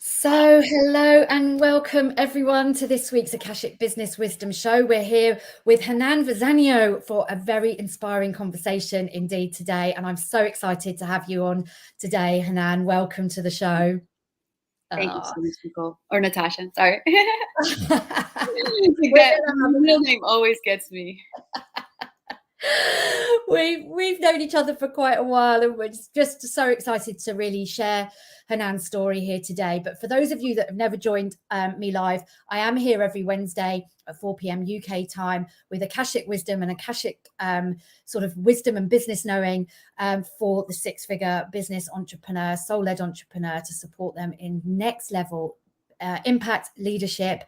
Hello and welcome everyone to this week's Akashic Business Wisdom Show. We're here with Hanan Vazanio for a very inspiring conversation indeed today. And I'm so excited to have you on today, Hanan. Welcome to the show. Thank you so much, Nicole. Or Natasha, sorry. We're That middle name always gets me. We've known each other for quite a while, and we're just so excited to really share Hanan's story here today. But for those of you that have never joined me live, I am here every Wednesday at 4 p.m. UK time with Akashic wisdom and Akashic sort of wisdom and business knowing for the six-figure business entrepreneur, soul-led entrepreneur, to support them in next level impact, leadership,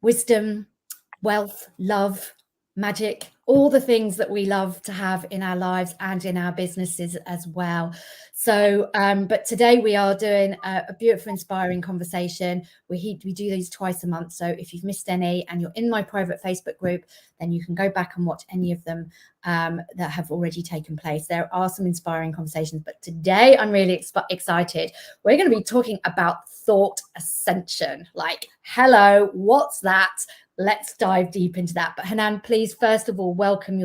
wisdom, wealth, love, magic, all the things that we love to have in our lives and in our businesses as well. So, but today we are doing a beautiful, inspiring conversation. We do these twice a month. So if you've missed any and you're in my private Facebook group, then you can go back and watch any of them that have already taken place. There are some inspiring conversations, but today I'm really excited. We're going to be talking about thought ascension. Like, hello, what's that? Let's dive deep into that. But Hanan, please, first of all, welcome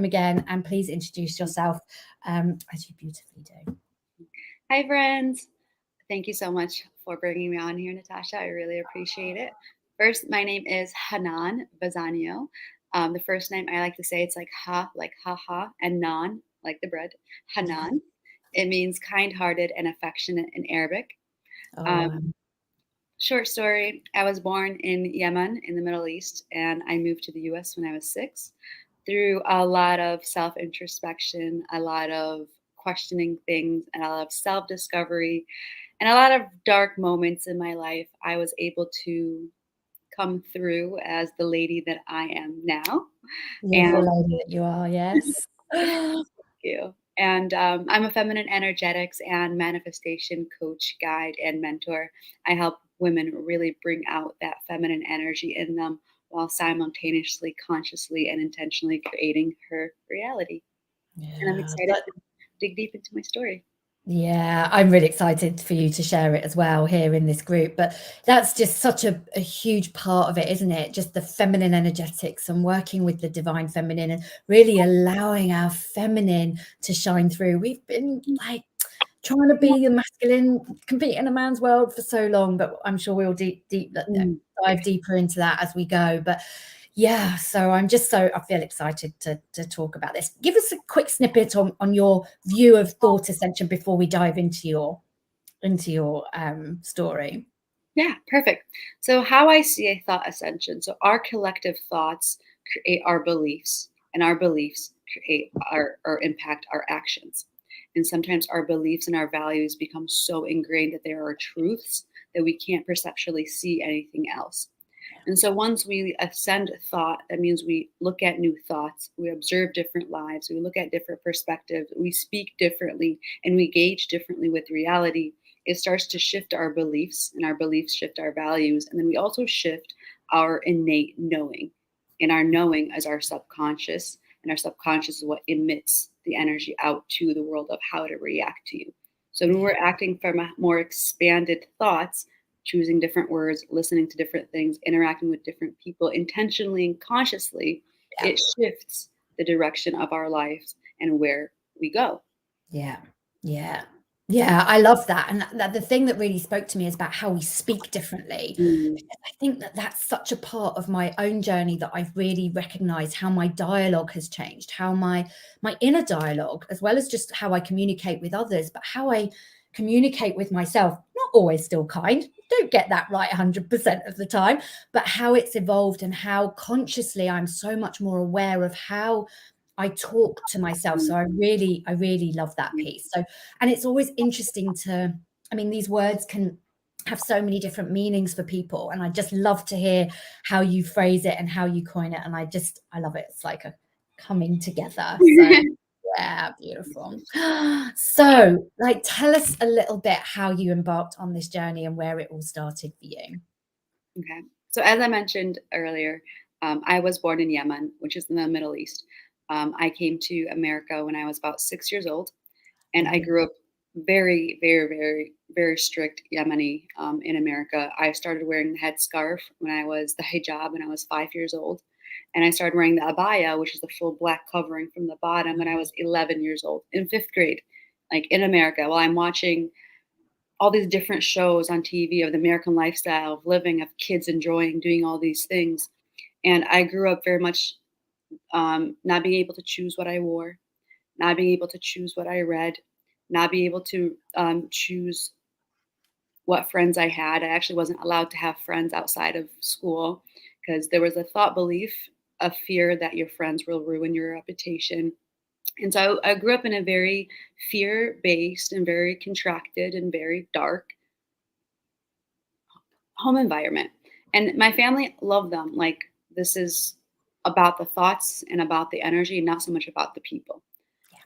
again, and please introduce yourself as you beautifully do. Hi, friends. Thank you so much for bringing me on here, Natasha. I really appreciate it. First, my name is Hanan Vazanio. The first name I like to say, it's like ha, and nan, like the bread. Hanan. It means kind-hearted and affectionate in Arabic. Short story, I was born in Yemen in the Middle East, and I moved to the US when I was 6 through a lot of self-introspection, a lot of questioning things, and a lot of self-discovery, and a lot of dark moments in my life. I was able to come through as the lady that I am now. Beautiful lady that you are, yes. Thank you. And I'm a feminine energetics and manifestation coach, guide, and mentor. I help women really bring out that feminine energy in them while simultaneously, consciously, and intentionally creating her reality. Yeah, and I'm excited to dig deep into my story. Yeah, I'm really excited for you to share it as well here in this group. But that's just such a huge part of it, isn't it? Just the feminine energetics and working with the divine feminine and really allowing our feminine to shine through. We've been like trying to be the masculine, compete in a man's world for so long, but I'm sure we'll dive deeper into that as we go. But yeah, so I feel excited to talk about this. Give us a quick snippet on your view of thought ascension before we dive into your story. Yeah, perfect. So how I see a thought ascension. So our collective thoughts create our beliefs, and our beliefs create or impact our actions. And sometimes our beliefs and our values become so ingrained that there are truths that we can't perceptually see anything else. And so once we ascend thought, that means we look at new thoughts, we observe different lives, we look at different perspectives, we speak differently, and we engage differently with reality. It starts to shift our beliefs, and our beliefs shift our values. And then we also shift our innate knowing. And our knowing is our subconscious, and our subconscious is what emits the energy out to the world of how to react to you. So when we're acting from a more expanded thoughts, choosing different words, listening to different things, interacting with different people intentionally and consciously, it shifts the direction of our lives and where we go. Yeah, I love that. And the thing that really spoke to me is about how we speak differently. I think that that's such a part of my own journey that I've really recognized how my dialogue has changed, how my inner dialogue, as well as just how I communicate with others, but how I communicate with myself, not always still kind, don't get that right 100% of the time, but how it's evolved and how consciously I'm so much more aware of how I talk to myself. So I really love that piece. So, and it's always interesting these words can have so many different meanings for people. And I just love to hear how you phrase it and how you coin it. And I love it. It's like a coming together. So yeah, beautiful. So tell us a little bit how you embarked on this journey and where it all started for you. Okay. So as I mentioned earlier, I was born in Yemen, which is in the Middle East. I came to America when I was about 6 years old, and I grew up very, very, very, very strict Yemeni in America. I started wearing the headscarf when I was the hijab when I was 5 years old. And I started wearing the abaya, which is the full black covering from the bottom, when I was 11 years old in fifth grade, like in America, while I'm watching all these different shows on TV of the American lifestyle, of living, of kids enjoying doing all these things. And I grew up very much not being able to choose what I wore, not being able to choose what I read, not being able to choose what friends I had. I actually wasn't allowed to have friends outside of school because there was a thought belief, a fear that your friends will ruin your reputation. And so I grew up in a very fear based and very contracted and very dark home environment. And my family loved them. Like, this is about the thoughts and about the energy, not so much about the people.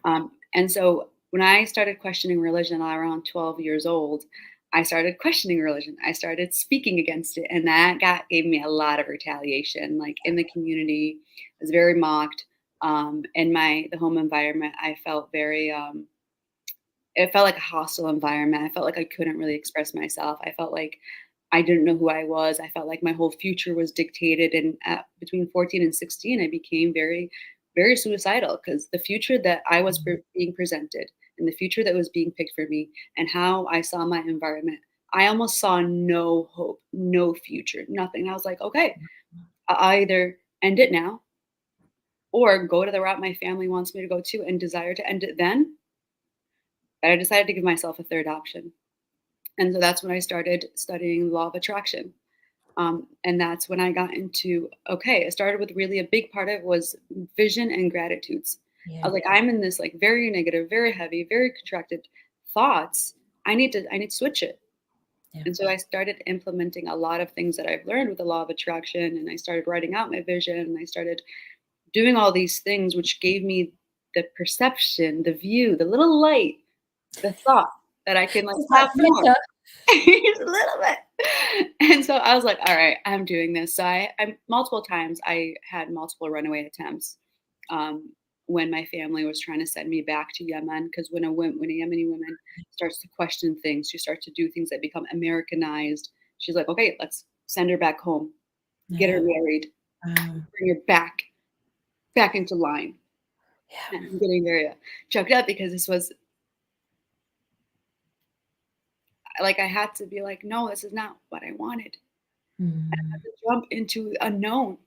And so when I started questioning religion around 12 years old, I started questioning religion. I started speaking against it. And that gave me a lot of retaliation. Like in the community, I was very mocked. In the home environment, I felt very, it felt like a hostile environment. I felt like I couldn't really express myself. I felt like I didn't know who I was. I felt like my whole future was dictated. And between 14 and 16, I became very, very suicidal because the future that I was being presented and the future that was being picked for me and how I saw my environment, I almost saw no hope, no future, nothing. I was like, okay, I'll either end it now or go to the route my family wants me to go to and desire to end it then. But I decided to give myself a third option. And so that's when I started studying law of attraction. And that's when I got into, okay, it started with really a big part of it was vision and gratitudes. I Yeah. was like, I'm in this like very negative, very heavy, very contracted thoughts. I need to switch it. Yeah. And so I started implementing a lot of things that I've learned with the law of attraction. And I started writing out my vision and I started doing all these things, which gave me the perception, the view, the little light, the thought that I can like Just have that more. flicker. Just a little bit. And so I was like, all right, I'm doing this. So I multiple times I had multiple runaway attempts when my family was trying to send me back to Yemen. Because when a Yemeni woman starts to question things, she starts to do things that become Americanized. She's like, okay, let's send her back home, get her Yeah. married, bring her back into line. Yeah. And I'm getting very choked up because this was like I had to be like, no, this is not what I wanted. I had to jump into unknown.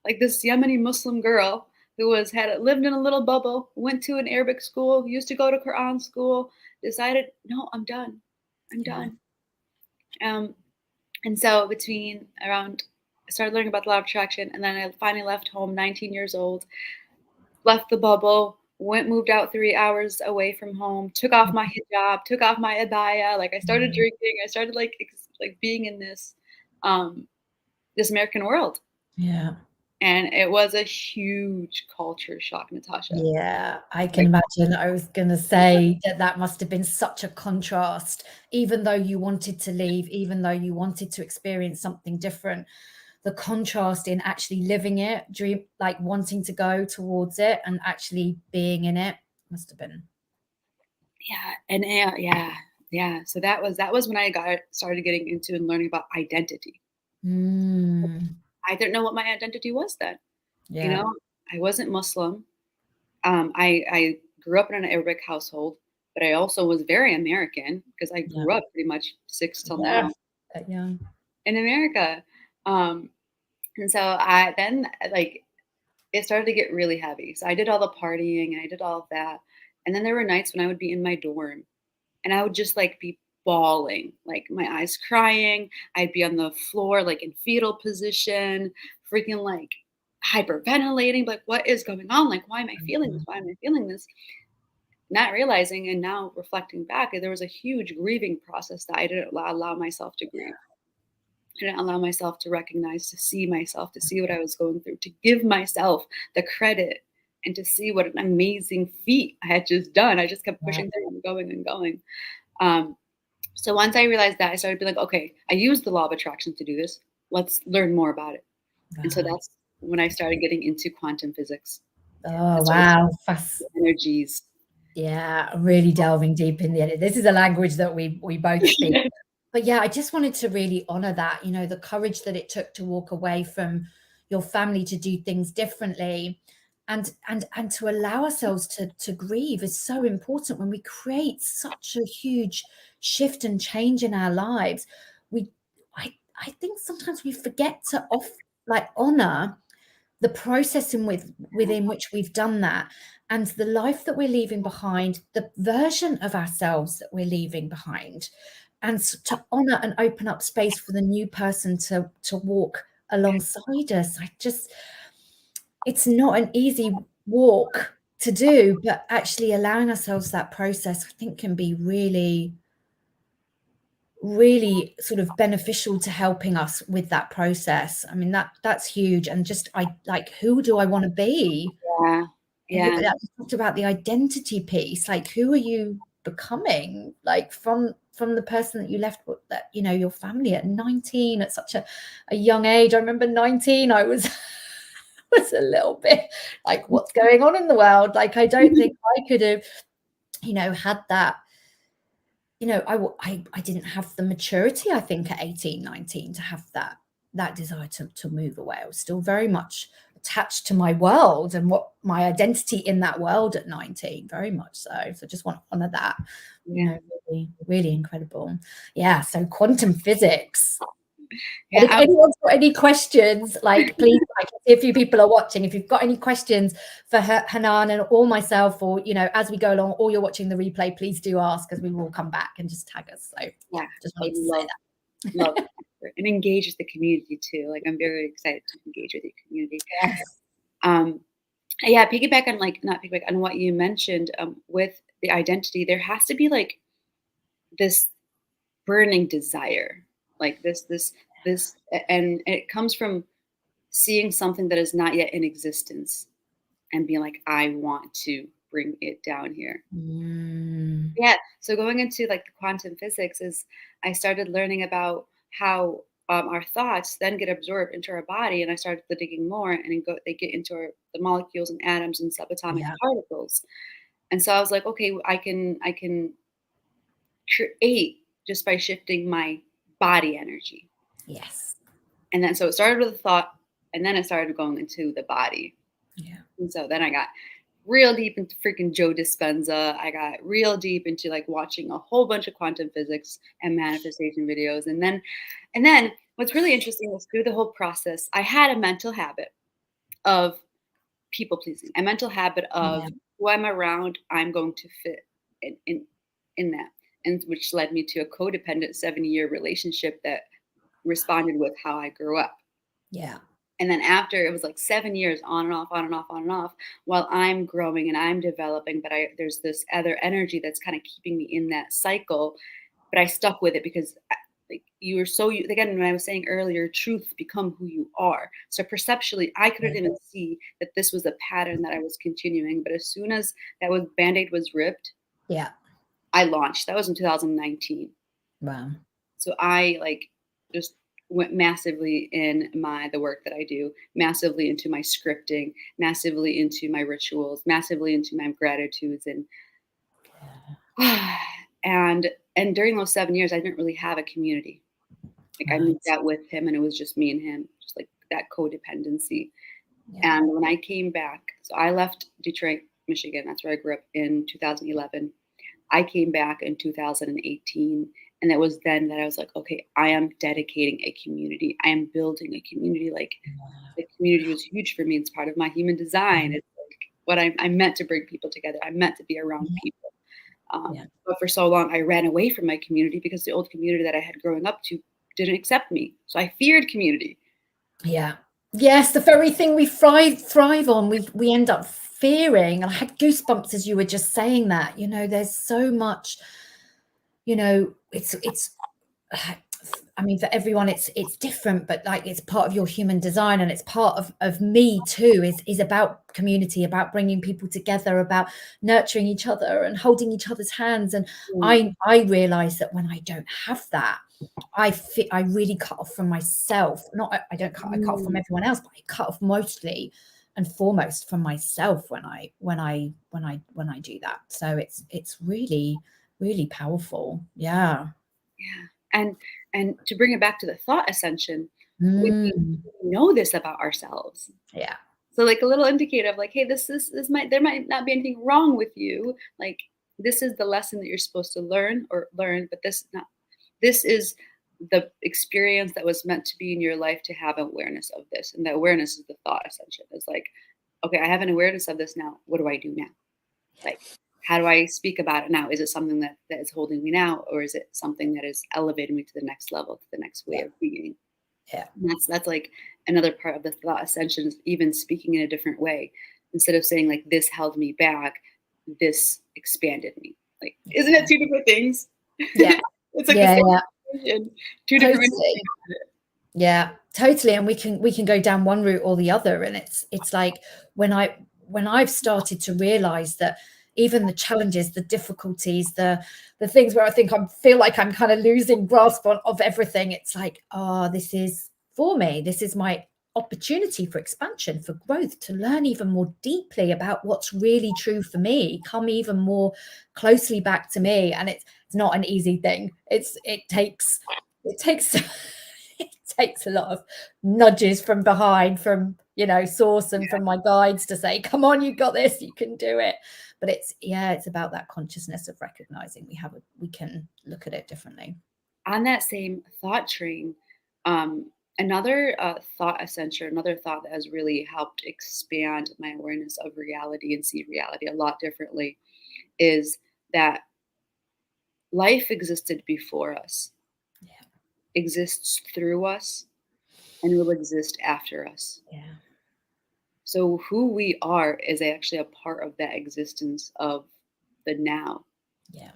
Like this Yemeni Muslim girl who had lived in a little bubble, went to an Arabic school, used to go to Quran school, decided, no, I'm done. I'm Yeah. done. And so I started learning about the law of attraction, and then I finally left home, 19 years old, left the bubble, moved out 3 hours away from home, took off my hijab, took off my abaya. Like I started drinking. I started like being in this American world. Yeah. And it was a huge culture shock, Natasha. Yeah, I can Like, imagine. I was going to say that must have been such a contrast, even though you wanted to leave, even though you wanted to experience something different. The contrast in actually living it, like wanting to go towards it and actually being in it must have been. yeah, and yeah. So that was when I started getting into and learning about identity. I didn't know what my identity was then. You Yeah. know, I wasn't Muslim. I grew up in an Arabic household, but I also was very American because I Yeah. grew up pretty much 6 till Yeah. now That young. in America. And so I then like it started to get really heavy. So I did all the partying and I did all of that. And then there were nights when I would be in my dorm and I would just like be bawling, like my eyes crying. I'd be on the floor, like in fetal position, freaking like hyperventilating. Like, what is going on? Like, why am I feeling this? Why am I feeling this? Not realizing and now reflecting back, there was a huge grieving process that I didn't allow myself to grieve. I didn't allow myself to recognize, to see myself, to see what I was going through, to give myself the credit and to see what an amazing feat I had just done. I just kept pushing through and going and going. So once I realized that, I started being like, okay, I used the law of attraction to do this. Let's learn more about it. And so that's when I started getting into quantum physics. I Oh, started wow. energies. Yeah, really delving deep in the edit. This is a language that we both speak. But yeah, I just wanted to really honor that, the courage that it took to walk away from your family to do things differently, and to allow ourselves to grieve is so important. When we create such a huge shift and change in our lives, we I think sometimes we forget to honor the process within which we've done that, and the life that we're leaving behind, the version of ourselves that we're leaving behind, and to honor and open up space for the new person to walk alongside us. It's not an easy walk to do, but actually allowing ourselves that process, I think, can be really, really sort of beneficial to helping us with that process. I mean, that's huge. And just, who do I want to be? Yeah. We talked about the identity piece. Like, who are you becoming? Like, from the person that you left, that your family at 19, at such a young age. I remember 19, I was was a little bit like, what's going on in the world? Like, I don't think I could have had that. I didn't have the maturity, I think, at 18, 19 to have that desire to move away. I was still very much attached to my world and what my identity in that world at 19, very much so. So just want to honor that. Really, really incredible. Yeah. So quantum physics. Yeah, if anyone's got any questions, please, a few people are watching. If you've got any questions for Hanan or myself, or as we go along, or you're watching the replay, please do ask, because we will come back and just tag us. So yeah, just wanted to say that. Love it. And engage with the community too. Like, I'm very excited to engage with your community. Yes. Yeah, piggyback on not piggyback on what you mentioned with the identity. There has to be this burning desire, this, and it comes from seeing something that is not yet in existence and being like, I want to bring it down here. Yeah. So going into the quantum physics is I started learning about how our thoughts then get absorbed into our body, and I started digging more, and they get into the molecules and atoms and subatomic particles. And so I was like, okay, I can create just by shifting my body energy. Yes. And then so it started with a thought, and then it started going into the body. Yeah. And so then I got real deep into freaking Joe Dispenza. I got real deep into watching a whole bunch of quantum physics and manifestation videos. And then what's really interesting was through the whole process, I had a mental habit of people pleasing, a mental habit of who I'm around, I'm going to fit in that. And which led me to a codependent 7-year relationship that responded with how I grew up. Yeah. And then after, it was 7 years on and off, on and off, on and off, while I'm growing and I'm developing, but there's this other energy that's kind of keeping me in that cycle. But I stuck with it because you were again, when I was saying earlier, truth become who you are. So perceptually, I couldn't even see that this was a pattern that I was continuing. But as soon as that Band-Aid was ripped, I launched. That was in 2019. Wow. So I just went massively in the work that I do, massively into my scripting, massively into my rituals, massively into my gratitudes, and during those 7 years, I didn't really have a community. I moved out with him, and it was just me and him, just that codependency. Yeah. And when I came back, so I left Detroit, Michigan. That's where I grew up in 2011. I came back in 2018. And it was then that I was like, okay, I am dedicating a community. I am building a community. The community was huge for me. It's part of my human design. It's what I'm meant to bring people together. I'm meant to be around people. But for so long, I ran away from my community because the old community that I had growing up to didn't accept me. So I feared community. Yeah. Yes, the very thing we thrive on, we end up fearing. And I had goosebumps as you were just saying that. There's so much. It's I mean, for everyone it's different, but it's part of your human design, and it's part of me too, is about community, about bringing people together, about nurturing each other and holding each other's hands. And I realize that when I don't have that, I really cut off from myself. I cut off from everyone else, but I cut off mostly and foremost for myself when I do that. So it's really, really powerful. Yeah. And to bring it back to the thought ascension, we Mm. know this about ourselves. Yeah. So like a little indicator of like, hey, this might, there might not be anything wrong with you. Like this is the lesson that you're supposed to learn, but this is the experience that was meant to be in your life to have awareness of this. And the awareness is the thought ascension. It's like, okay, I have an awareness of this now. What do I do now? Like, how do I speak about it now? Is it something that is holding me now, or is it something that is elevating me to the next level, to the next way of being? Yeah. And that's like another part of the thought ascension, is even speaking in a different way. Instead of saying like, this held me back, this expanded me. Like, isn't it two different things? Yeah. It's like Yeah. two different ways. Yeah, totally. And we can go down one route or the other. And it's like when I've started to realize that even the challenges, the difficulties, the things where I think I feel like I'm kind of losing grasp of everything, it's like, oh, this is for me. This is my opportunity for expansion, for growth, to learn even more deeply about what's really true for me, come even more closely back to me. And it's not an easy thing. It takes it takes a lot of nudges from behind, from source and from my guides to say, come on, you got this, you can do it. But it's about that consciousness of recognizing we can look at it differently. On that same thought train, another thought ascension, another thought that has really helped expand my awareness of reality and see reality a lot differently, is that life existed before us, exists through us, and will exist after us. Yeah. So who we are is actually a part of that existence of the now. Yeah.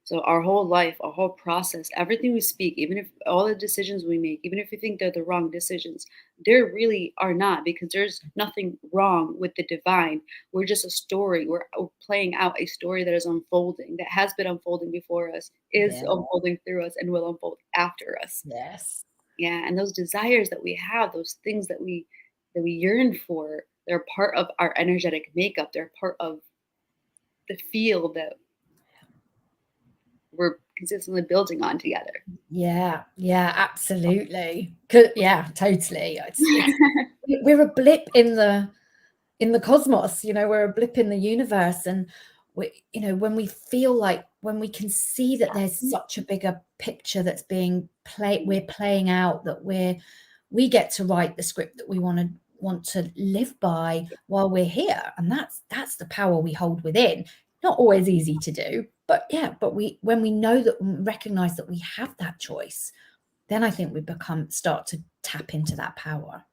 So our whole life, our whole process, everything we speak, even if all the decisions we make, even if we think they're the wrong decisions, there really are not, because there's nothing wrong with the divine. We're just a story. We're playing out a story that is unfolding, that has been unfolding before us, is unfolding through us, and will unfold after us. Yes. Yeah, and those desires that we have, those things that we yearn for, they're part of our energetic makeup. They're part of the field that we're consistently building on together. Yeah, absolutely. Yeah, totally. We're a blip in the cosmos, we're a blip in the universe. And when we feel like, when we can see that there's such a bigger picture that's we're playing out, that we get to write the script that we want to live by while we're here. And that's the power we hold within. Not always easy to do, but when we know that, recognize that we have that choice, then I think we start to tap into that power.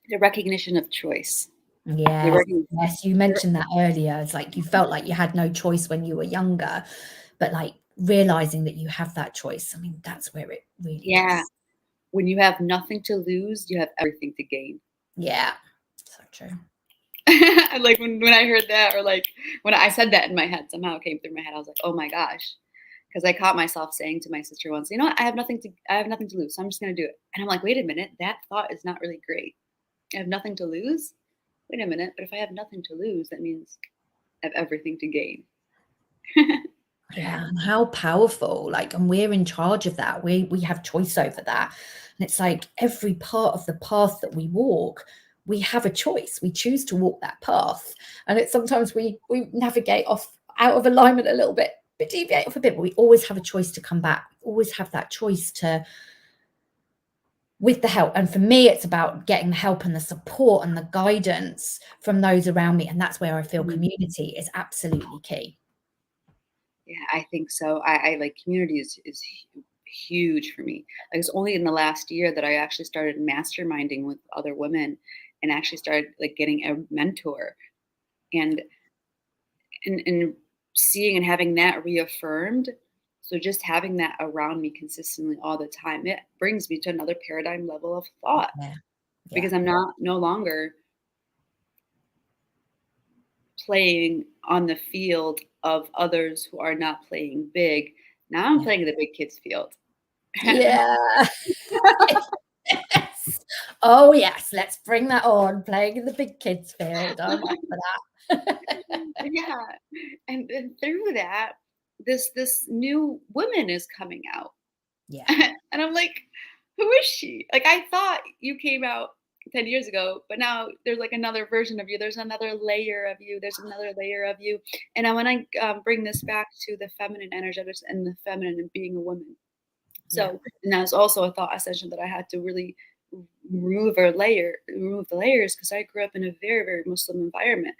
The recognition of choice. Yes, you mentioned that earlier. It's like you felt like you had no choice when you were younger, but like realizing that you have that choice. I mean, that's where it really is. When you have nothing to lose, you have everything to gain. Yeah, so true. Like when I heard that, or like when I said that in my head, somehow it came through my head. I was like, oh my gosh. Because I caught myself saying to my sister once, you know what, I have nothing to lose, so I'm just gonna do it. And I'm like, wait a minute, that thought is not really great. I have nothing to lose? Wait a minute, but if I have nothing to lose, that means I have everything to gain. Yeah, and how powerful, and we're in charge of that. We have choice over that. And it's like every part of the path that we walk, we have a choice. We choose to walk that path. And it's sometimes we navigate out of alignment a little bit, deviate off a bit, but we always have a choice to come back. We always have that choice with the help. And for me, it's about getting the help and the support and the guidance from those around me. And that's where I feel community is absolutely key. Yeah, I think so. I like, community is huge for me. Like, it's only in the last year that I actually started masterminding with other women, and actually started like getting a mentor, and seeing and having that reaffirmed. So just having that around me consistently all the time, it brings me to another paradigm level of thought. Yeah. Because I'm no longer playing on the field of others who are not playing big. Now I'm playing the big kids field. Yeah. Yes. Oh yes, let's bring that on. Playing in the big kids field. I'm up for that. Yeah. And through that, this new woman is coming out. Yeah. And I'm like, who is she? Like, I thought you came out 10 years ago, but now there's like another version of you. There's another layer of you. There's another layer of you. And I want to bring this back to the feminine energetics and the feminine and being a woman. Yeah. So, and that was also a thought session that I had to really remove the layers, because I grew up in a very, very Muslim environment,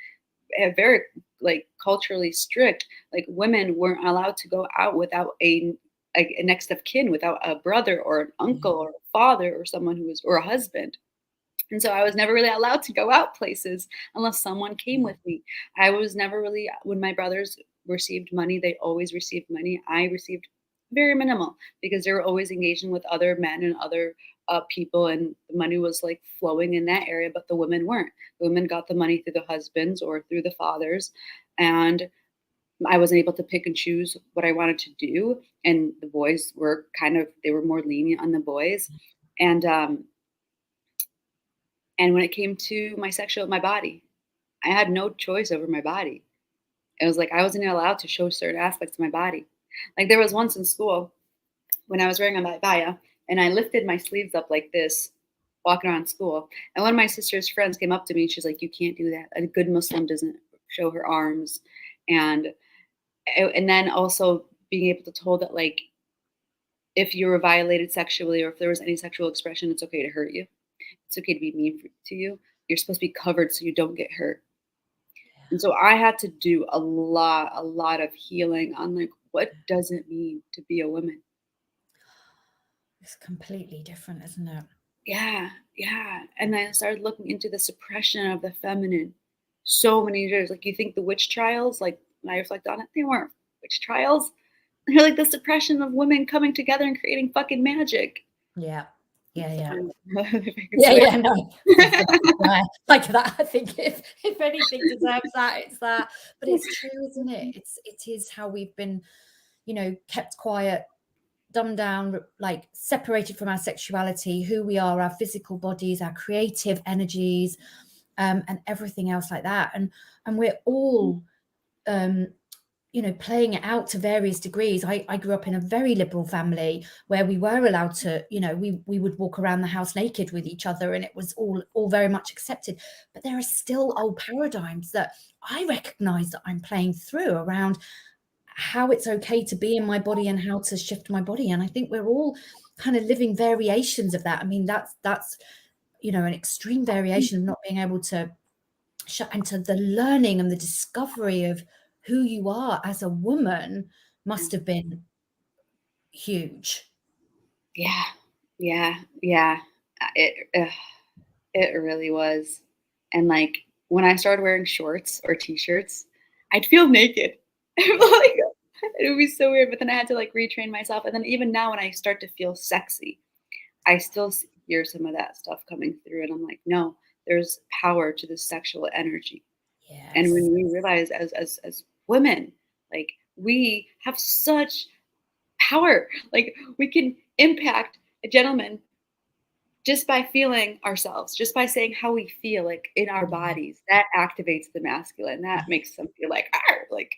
very like culturally strict. Like, women weren't allowed to go out without a next of kin, without a brother or an uncle or a father or someone who was, or a husband. And so I was never really allowed to go out places unless someone came with me. I was never really, when my brothers received money, they always received money. I received very minimal because they were always engaging with other men and other people, and the money was like flowing in that area, but the women weren't. The women got the money through the husbands or through the fathers. And I wasn't able to pick and choose what I wanted to do. And the boys were they were more lenient on the boys. And, and when it came to my body, I had no choice over my body. It was like I wasn't allowed to show certain aspects of my body. Like, there was once in school when I was wearing a abaya and I lifted my sleeves up like this, walking around school. And one of my sister's friends came up to me and she's like, "You can't do that. A good Muslim doesn't show her arms." And and then also being able to told that, like, if you were violated sexually or if there was any sexual expression, it's okay to hurt you. It's okay to be mean to you. You're supposed to be covered so you don't get hurt. And so I had to do a lot of healing on, like, what does it mean to be a woman? It's completely different, isn't it? Yeah, yeah. And then I started looking into the suppression of the feminine so many years. Like, you think the witch trials, like, when I reflect on it, they weren't witch trials. They're like the suppression of women coming together and creating fucking magic. Yeah. Yeah. Swear. No. Like that. I think if anything deserves that, it's that. But it's true, isn't it? It is how we've been, kept quiet, dumbed down, like separated from our sexuality, who we are, our physical bodies, our creative energies, and everything else like that. And we're all playing it out to various degrees. I grew up in a very liberal family where we were allowed to, we would walk around the house naked with each other, and it was all very much accepted. But there are still old paradigms that I recognize that I'm playing through around how it's okay to be in my body and how to shift my body. And I think we're all kind of living variations of that. I mean, that's an extreme variation of not being able to shut into the learning and the discovery of who you are as a woman must have been huge. Yeah, yeah. It really was. And, like, when I started wearing shorts or t-shirts, I'd feel naked. Like, it would be so weird. But then I had to, like, retrain myself. And then even now, when I start to feel sexy, I still hear some of that stuff coming through, and I'm like, no, there's power to this sexual energy. And Yes. when we realize as women, like, we have such power, like, we can impact a gentleman just by feeling ourselves, just by saying how we feel, like, in our Yeah. bodies. That activates the masculine. That makes them feel like, "Arr!" Like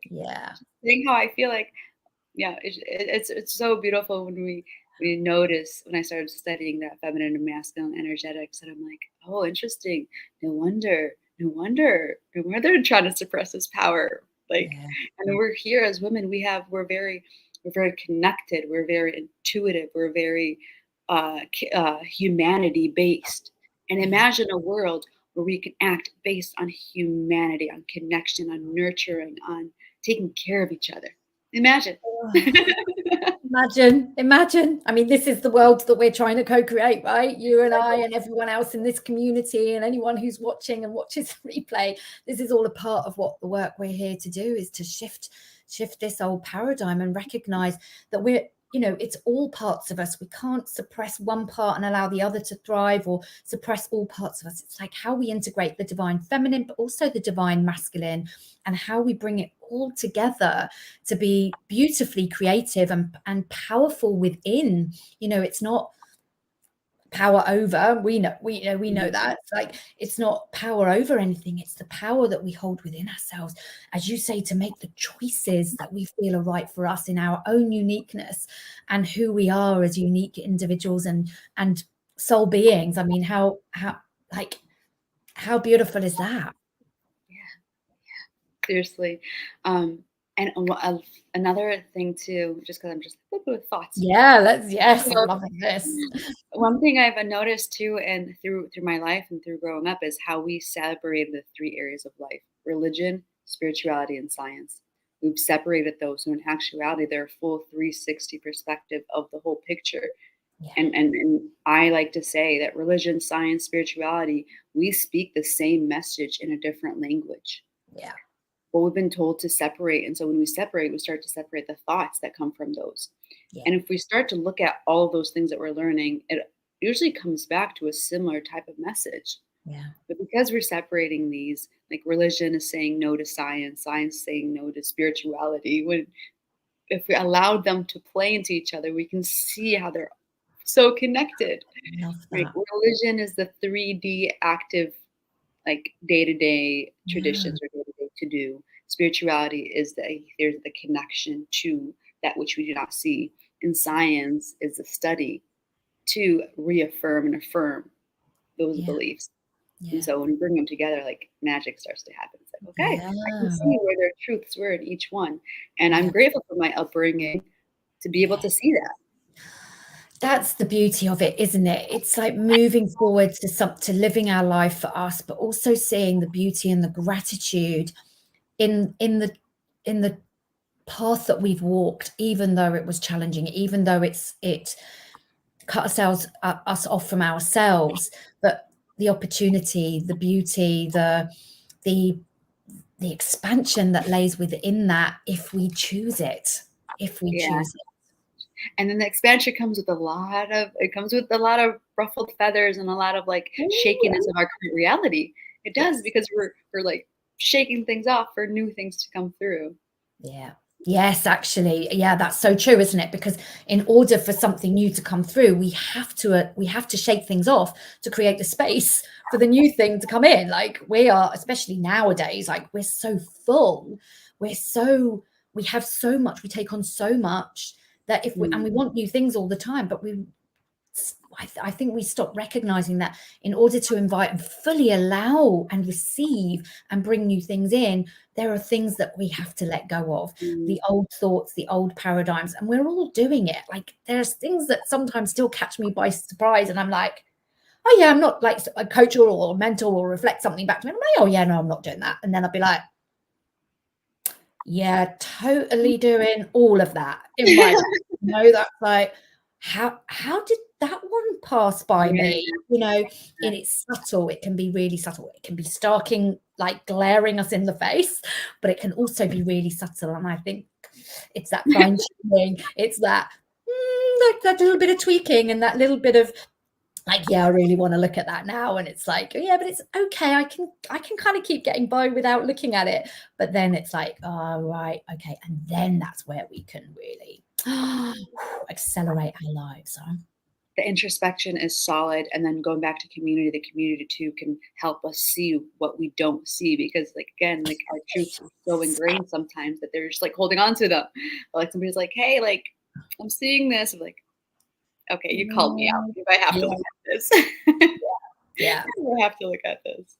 Yeah. saying how I feel, like, yeah, it's so beautiful when we notice, when I started studying that feminine and masculine energetics, and I'm like, "Oh, interesting. No wonder they're trying to suppress this power." Like, Yeah. and we're here as women, we're very connected, we're very intuitive, we're very humanity based. And Yeah. imagine a world where we can act based on humanity, on connection, on nurturing, on taking care of each other. Imagine. Imagine. I mean, this is the world that we're trying to co-create, right? You and I and everyone else in this community and anyone who's watching and watches the replay. This is all a part of what the work we're here to do, is to shift this old paradigm and recognize that it's all parts of us. We can't suppress one part and allow the other to thrive, or suppress all parts of us. It's like how we integrate the divine feminine, but also the divine masculine, and how we bring it all together to be beautifully creative and powerful within. It's not power over. We know that. It's like, it's not power over anything. It's the power that we hold within ourselves, as you say, to make the choices that we feel are right for us in our own uniqueness and who we are as unique individuals and soul beings. I mean, how beautiful is that? Seriously. And another thing too, just because I'm just with thoughts. Yeah, yes, I'm loving this. One thing I've noticed too, and through my life and through growing up, is how we separate the three areas of life: religion, spirituality, and science. We've separated those, so in actuality, they're a full 360 perspective of the whole picture. Yeah. And I like to say that religion, science, spirituality, we speak the same message in a different language. Yeah. But we've been told to separate. And so when we separate, we start to separate the thoughts that come from those. Yeah. And if we start to look at all of those things that we're learning, it usually comes back to a similar type of message. Yeah. But because we're separating these, like religion is saying no to science, science saying no to spirituality, if we allowed them to play into each other, we can see how they're so connected. Love Like that. religion is the 3D active, like day-to-day traditions or day-to-day to do. Spirituality is there's the connection to that which we do not see. And science is the study to reaffirm and affirm those Yeah. beliefs. Yeah. And so when we bring them together, like magic starts to happen. It's like, okay, I can Yeah. see where their truths were in each one. And I'm Yeah. grateful for my upbringing to be able to see that. That's the beauty of it, isn't it? It's like moving forward to living our life for us, but also seeing the beauty and the gratitude in the path that we've walked, even though it was challenging, even though it cut us off from ourselves, but the opportunity, the beauty, the expansion that lays within that, if we choose it, choose it. And then the expansion comes with a lot of ruffled feathers and a lot of like shakiness of our current reality. It does, because we're like shaking things off for new things to come through. Yeah. Yes, actually. Yeah, that's so true, isn't it? Because in order for something new to come through, we have to shake things off to create the space for the new thing to come in. Like, we are, especially nowadays, like, we're so full. We have so much, we take on so much that and we want new things all the time, but I think we stop recognizing that in order to invite and fully allow and receive and bring new things in, there are things that we have to let go of, the old thoughts, the old paradigms, and we're all doing it. Like, there's things that sometimes still catch me by surprise, and I'm like, oh yeah, I'm not like a coach or a mentor or reflect something back to me. I'm like, oh yeah, no, I'm not doing that. And then I'll be like, yeah, totally doing all of that in my life. That's like, how did that one pass by me? And it's subtle. It can be really subtle. It can be starking, like glaring us in the face, but it can also be really subtle. And I think it's that fine tuning. It's that like that little bit of tweaking and that little bit of like, yeah, I really want to look at that now. And it's like, yeah, but it's okay. I can kind of keep getting by without looking at it. But then it's like, oh, right, okay. And then that's where we can really accelerate our lives. The introspection is solid, and then going back to community, the community too can help us see what we don't see, because like, again, like our truths are so ingrained sometimes that they're just like holding on to them. But like somebody's like, hey, like I'm seeing this. I'm like, okay, you called me out. If I have to look at this. Yeah. I have to look at this.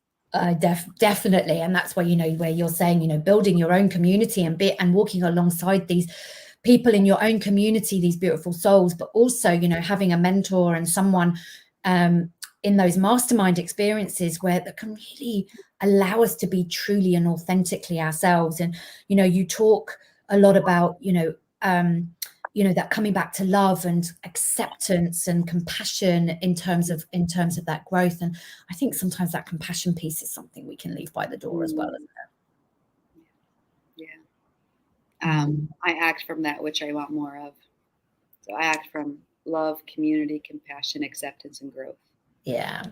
Definitely. And that's why, where you're saying, building your own community and walking alongside these people in your own community, these beautiful souls, but also, having a mentor and someone in those mastermind experiences where that can really allow us to be truly and authentically ourselves. And, you talk a lot about, that coming back to love and acceptance and compassion in terms of that growth. And I think sometimes that compassion piece is something we can leave by the door as well, isn't Yeah. it? I act from that which I want more of. So I act from love, community, compassion, acceptance, and growth. Yeah.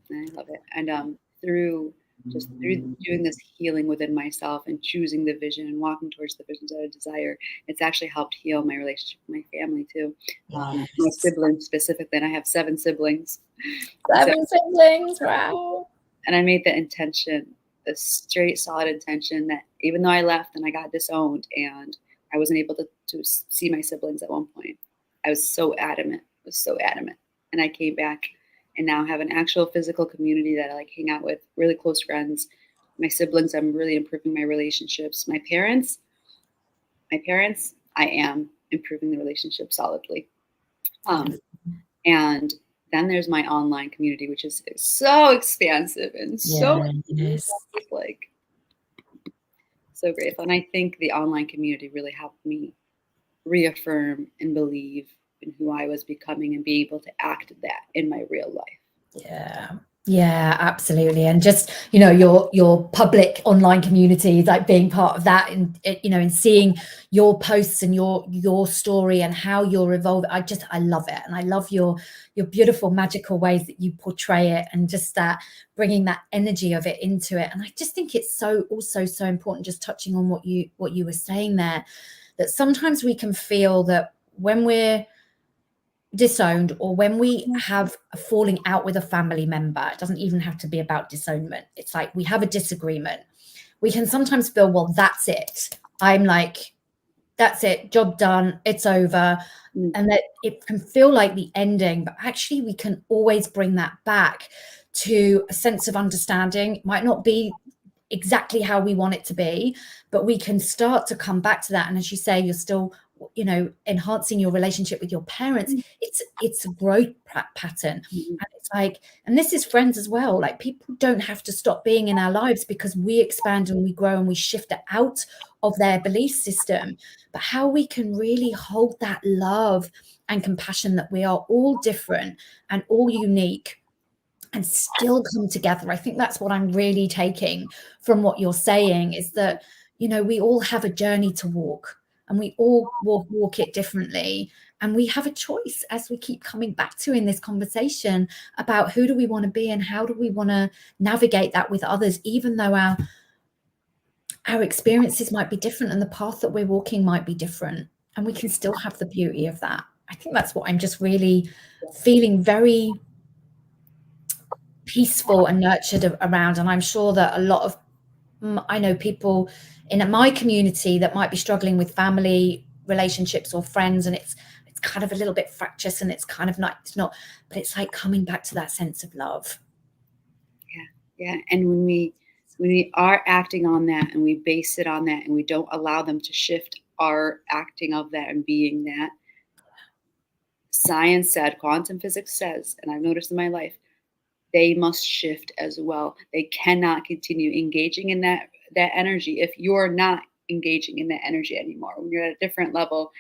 And I love it. And through just through doing this healing within myself and choosing the vision and walking towards the visions that I desire, it's actually helped heal my relationship with my family too. My Yes. siblings specifically, and I have 7 siblings. 7 siblings, wow. And I made the intention, a straight, solid intention that even though I left and I got disowned and I wasn't able to see my siblings at one point, I was so adamant, And I came back and now have an actual physical community that I like hang out with, really close friends. My siblings, I'm really improving my relationships. My parents, I am improving the relationship solidly. And then there's my online community, which is so expansive and so like so grateful. And I think the online community really helped me reaffirm and believe in who I was becoming and be able to act that in my real life. Yeah, absolutely. And just, your public online community, like being part of that and, and seeing your posts and your story and how you're evolving. I love it. And I love your beautiful, magical ways that you portray it and just that bringing that energy of it into it. And I just think it's also so important, just touching on what you were saying there, that sometimes we can feel that when we're disowned or when we have a falling out with a family member, it doesn't even have to be about disownment. It's like we have a disagreement. We can sometimes feel, well, that's it. I'm like, that's it, job done, it's over. And that it can feel like the ending, but actually we can always bring that back to a sense of understanding. It might not be exactly how we want it to be, but we can start to come back to that. And as you say, you're still enhancing your relationship with your parents. It's a growth pattern. And it's like, and this is friends as well, like people don't have to stop being in our lives because we expand and we grow and we shift it out of their belief system, but how we can really hold that love and compassion that we are all different and all unique and still come together. I think that's what I'm really taking from what you're saying, is that, we all have a journey to walk and we all walk it differently. And we have a choice, as we keep coming back to in this conversation, about who do we want to be and how do we want to navigate that with others, even though our experiences might be different and the path that we're walking might be different. And we can still have the beauty of that. I think that's what I'm just really feeling very peaceful and nurtured around. And I'm sure that a lot of, I know people in my community that might be struggling with family relationships or friends, and it's kind of a little bit fractious and it's kind of not, but it's like coming back to that sense of love. Yeah. And when we are acting on that and we base it on that and we don't allow them to shift our acting of that and being that, science said, quantum physics says, and I've noticed in my life, they must shift as well. They cannot continue engaging in that energy if you're not engaging in that energy anymore. When you're at a different level,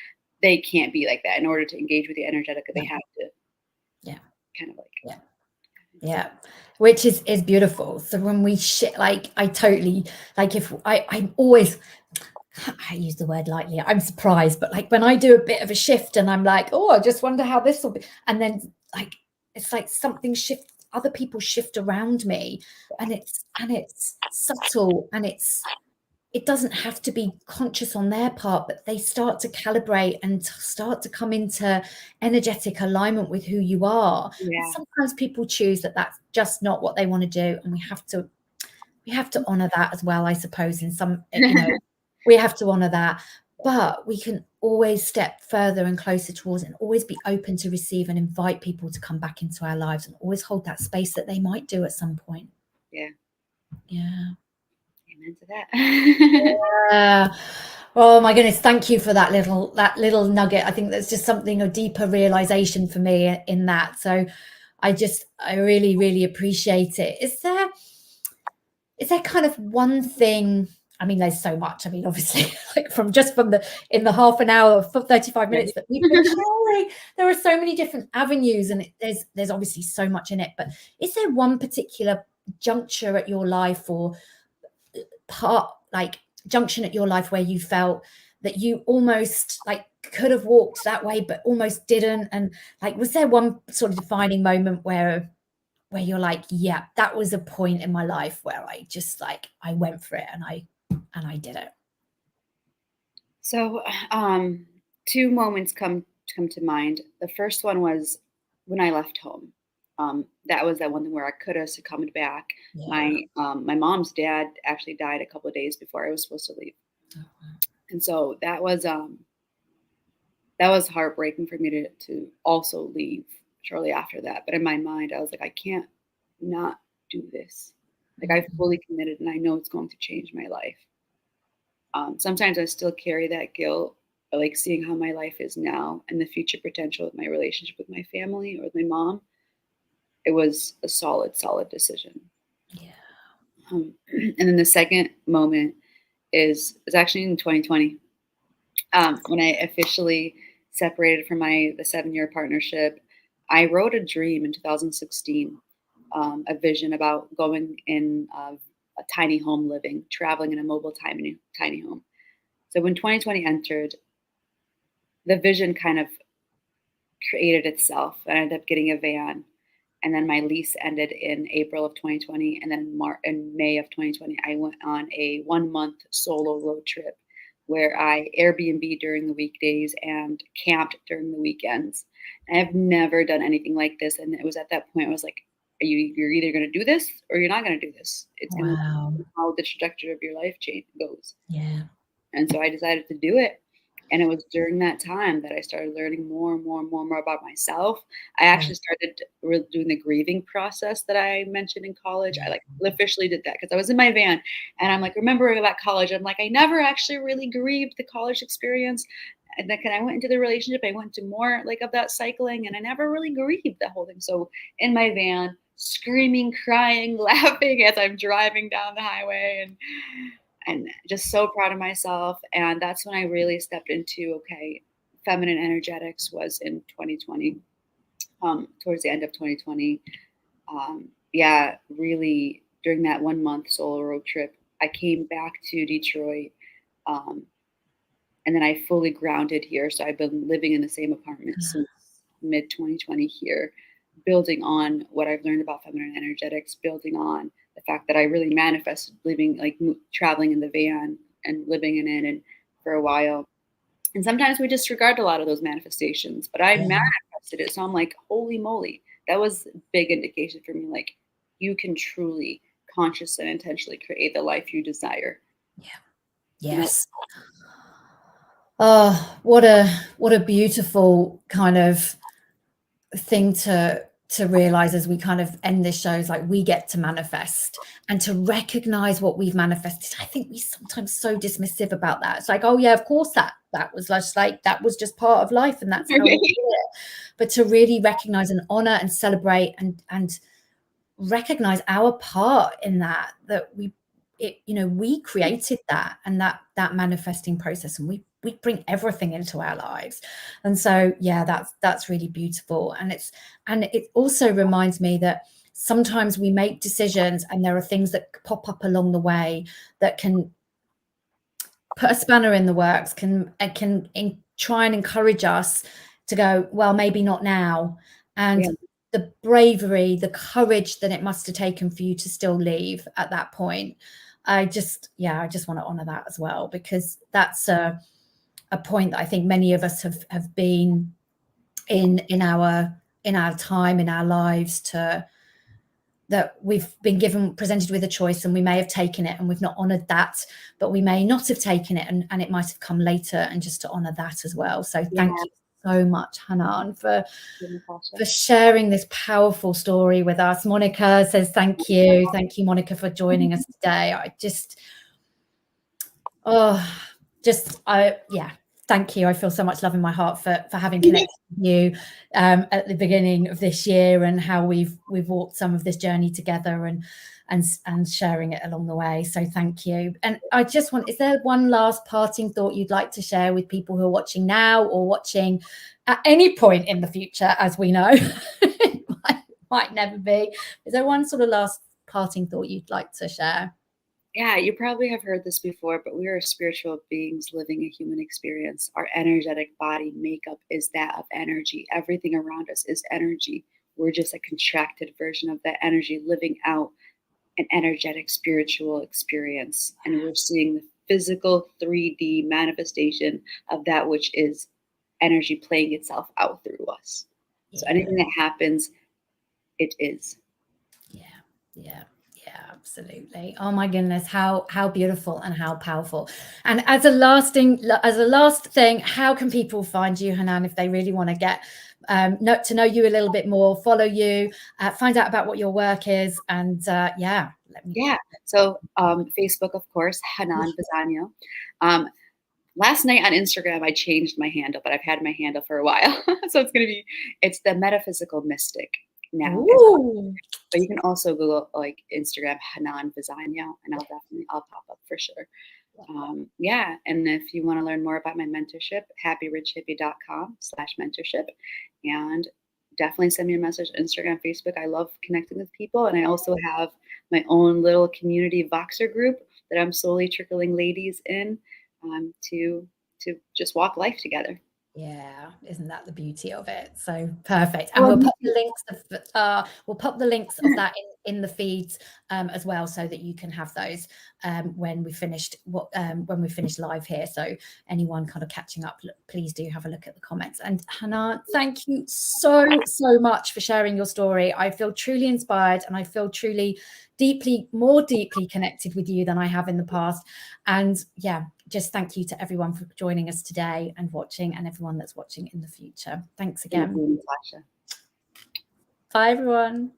they can't be like that. In order to engage with you energetically, they have to kind of like which is beautiful. So when we like, I totally, like, if I'm always, I use the word lightly, I'm surprised, but like when I do a bit of a shift and I'm like, oh, I just wonder how this will be, and then like it's like something shifts, other people shift around me, and it's subtle, and it doesn't have to be conscious on their part, but they start to calibrate and start to come into energetic alignment with who you are. And sometimes people choose that that's just not what they want to do, and we have to honor that as well, I suppose. In some, we have to honor that, but we can always step further and closer towards it, and always be open to receive and invite people to come back into our lives, and always hold that space that they might do at some point. Amen to that. Oh my goodness, thank you for that little nugget. I think there's just something, a deeper realization for me in that. So I really, really appreciate it. Is there kind of one thing? I mean, there's so much. I mean, obviously, like in the half an hour, 35 minutes that we've been sharing, there are so many different avenues, and there's obviously so much in it. But is there one particular juncture at your life, or junction at your life, where you felt that you almost like could have walked that way but almost didn't? And like, was there one sort of defining moment where where you're like, yeah, that was a point in my life where I just like, I went for it and I did it? So, two moments come to mind. The first one was when I left home. That was that one where I could have succumbed back. Yeah. My mom's dad actually died a couple of days before I was supposed to leave, and so that was heartbreaking for me to also leave shortly after that. But in my mind, I was like, I can't not do this. Like I fully committed, and I know it's going to change my life. Sometimes I still carry that guilt, but like seeing how my life is now and the future potential of my relationship with my family or with my mom, it was a solid decision. Yeah. And then the second moment is actually in 2020, when I officially separated from the 7-year partnership. I wrote a dream in 2016, a vision about going in a tiny home living, traveling in a mobile tiny home. So when 2020 entered, the vision kind of created itself. I ended up getting a van, and then my lease ended in April of 2020, and then in May of 2020, I went on a 1-month solo road trip where I Airbnb during the weekdays and camped during the weekends. And I've never done anything like this, and it was at that point I was like, you're either going to do this or you're not going to do this. It's going to Wow. be how the trajectory of your life change goes. Yeah. And so I decided to do it. And it was during that time that I started learning more and more and more and more about myself. I actually started doing the grieving process that I mentioned in college. I like officially did that because I was in my van and I'm like, remembering about college. I'm like, I never actually really grieved the college experience. And then I went into the relationship, I went to more like of that cycling, and I never really grieved that whole thing. So in my van, screaming, crying, laughing as I'm driving down the highway, and just so proud of myself. And that's when I really stepped into, okay, feminine energetics was in 2020, towards the end of 2020. Yeah, really during that 1-month solo road trip, I came back to Detroit. Um, and then I fully grounded here. So I've been living in the same apartment since mid 2020 here, building on what I've learned about feminine energetics, building on the fact that I really manifested living, like traveling in the van and living in it and for a while. And sometimes we disregard a lot of those manifestations, but I manifested it. So I'm like, holy moly, that was a big indication for me. Like, you can truly consciously and intentionally create the life you desire. Yeah. Yes. Oh, what a beautiful kind of thing to realize as we kind of end this show, is like we get to manifest and to recognize what we've manifested. I think we sometimes so dismissive about that. It's like, oh yeah, of course that was just like, that was just part of life and that's how we do it. But to really recognize and honor and celebrate and recognize our part in that we created that, and that manifesting process, and we bring everything into our lives. And so yeah, that's really beautiful. And it also reminds me that sometimes we make decisions and there are things that pop up along the way that can put a spanner in the works, can try and encourage us to go, well, maybe not now. And the bravery, the courage that it must have taken for you to still leave at that point. I just want to honor that as well, because that's a point that I think many of us have been in our time, in our lives, that we've been presented with a choice and we may have taken it and we've not honored that, but we may not have taken it and it might have come later, and just to honor that as well. So thank you so much, Hanan, for sharing this powerful story with us. Monica says thank you, Monica, for joining us today. Thank you. I feel so much love in my heart for having connected with you at the beginning of this year, and how we've walked some of this journey together and sharing it along the way. So thank you. And I just is there one last parting thought you'd like to share with people who are watching now or watching at any point in the future? As we know, it might never be. Is there one sort of last parting thought you'd like to share? Yeah, you probably have heard this before, but we are spiritual beings living a human experience. Our energetic body makeup is that of energy. Everything around us is energy. we're just a contracted version of that energy living out an energetic spiritual experience. And we're seeing the physical 3D manifestation of that which is energy playing itself out through us. So anything that happens, it is. Yeah, absolutely. Oh my goodness, how beautiful and how powerful. And as a last thing, how can people find you, Hanan, if they really want to get to know you a little bit more, follow you, find out about what your work is, and So Facebook, of course, Hanan Vazanio. Last night on Instagram, I changed my handle, but I've had my handle for a while. So it's the Metaphysical Mystic now. But you can also Google like Instagram Hanan Vazanio, and I'll pop up for sure. And if you want to learn more about my mentorship, happyrichhippie.com/mentorship, and definitely send me a message on Instagram, Facebook. I love connecting with people, and I also have my own little community Voxer group that I'm slowly trickling ladies in to just walk life together. Yeah, isn't that the beauty of it? So perfect. And we'll pop the links of that in the feeds as well, so that you can have those when we finished live here. So anyone kind of catching up, please do have a look at the comments. And Hanan, thank you so much for sharing your story. I feel truly inspired, and I feel truly more deeply connected with you than I have in the past. And just thank you to everyone for joining us today and watching, and everyone that's watching in the future. Thanks again. Thank you, Natasha. Bye, everyone.